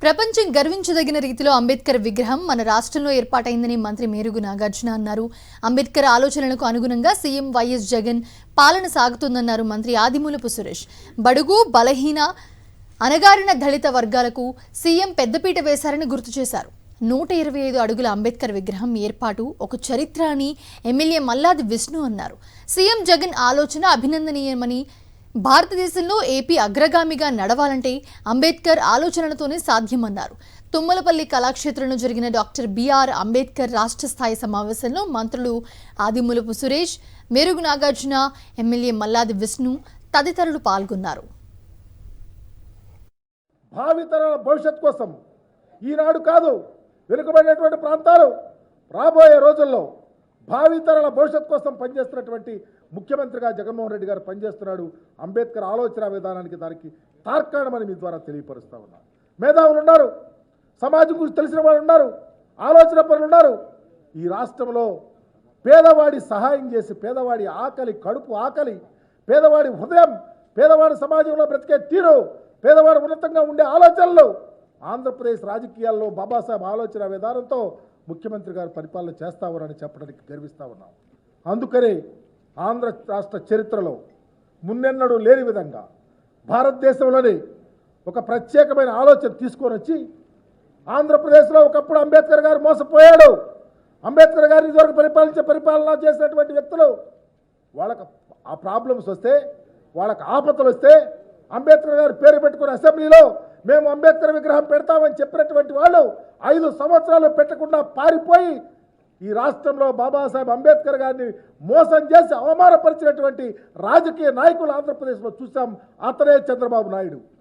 ప్రపంచం గర్వించదగిన రీతిలో అంబేద్కర్ విగ్రహం మన రాష్ట్రంలో ఏర్పాటైందని మంత్రి మేరుగు నాగార్జున అన్నారు. అంబేద్కర్ ఆలోచనలకు అనుగుణంగా సీఎం వైఎస్ జగన్ పాలన సాగుతుందన్నారు మంత్రి ఆదిమూలపు సురేష్. బడుగు బలహీన అనగారిన దళిత వర్గాలకు సీఎం పెద్దపీట వేశారని గుర్తు చేశారు. 125 అడుగుల అంబేద్కర్ విగ్రహం ఏర్పాటు ఒక చరిత్ర అని ఎమ్మెల్యే మల్లాది విష్ణు అన్నారు. సీఎం జగన్ ఆలోచన అభినందనీయమని, భారతదేశంలో ఏపీ అగ్రగామిగా నడవాలంటే అంబేద్కర్ ఆలోచనలతోనే సాధ్యమన్నారు. తుమ్మలపల్లి కళాక్షేత్రంలో జరిగిన డాక్టర్ బిఆర్ అంబేద్కర్ రాష్ట్ర స్థాయి సమావేశంలో మంత్రులు ఆదిమూలపు సురేష్, మేరుగు నాగార్జున, ఎమ్మెల్యే మల్లాది విష్ణు తదితరులు పాల్గొన్నారు. భావితరాల భవిష్యత్ కోసం ఈనాడు కాదు, వెనుకబడినటువంటి ప్రాంతాలు రాబోయే రోజుల్లో భావితరాల భవిష్యత్ కోసం పనిచేస్తున్నటువంటి ముఖ్యమంత్రిగా జగన్మోహన్ రెడ్డి గారు పనిచేస్తున్నాడు. అంబేద్కర్ ఆలోచన విధానానికి దానికి తార్కాణమని మీ ద్వారా తెలియపరుస్తూ ఉన్నారు. మేధావులు ఉన్నారు, సమాజం గురించి తెలిసిన వాళ్ళు ఉన్నారు, ఆలోచన పరులు ఉన్నారు. ఈ రాష్ట్రంలో పేదవాడి సహాయం చేసి పేదవాడి ఆకలి, కడుపు ఆకలి, పేదవాడి హృదయం, పేదవాడి సమాజంలో బ్రతికే తీరు, పేదవాడు ఉన్నతంగా ఉండే ఆలోచనలు ఆంధ్రప్రదేశ్ రాజకీయాల్లో బాబాసాహెబ్ ఆలోచన విధానంతో ముఖ్యమంత్రి గారు పరిపాలన చేస్తామని చెప్పడానికి గర్విస్తూ ఉన్నాం. అందుకనే ఆంధ్ర రాష్ట్ర చరిత్రలో మున్నెన్నడూ లేని విధంగా భారతదేశంలోని ఒక ప్రత్యేకమైన ఆలోచన తీసుకొని వచ్చి ఆంధ్రప్రదేశ్లో ఒకప్పుడు అంబేద్కర్ గారు మోసపోయాడు. అంబేద్కర్ గారిని ఇదివరకు పరిపాలన చేసినటువంటి వ్యక్తులు వాళ్ళకు ఆ ప్రాబ్లమ్స్ వస్తే, వాళ్ళకు ఆపదలు వస్తే అంబేద్కర్ గారు పేరు పెట్టుకుని అసెంబ్లీలో మేము అంబేద్కర్ విగ్రహం పెడతామని చెప్పినటువంటి వాళ్ళు 5 సంవత్సరాలు పెట్టకుండా పారిపోయి ఈ రాష్ట్రంలో బాబాసాహెబ్ అంబేద్కర్ గారిని మోసం చేసి అవమానపరిచినటువంటి రాజకీయ నాయకులు ఆంధ్రప్రదేశ్లో చూసాం. అతనే చంద్రబాబు నాయుడు.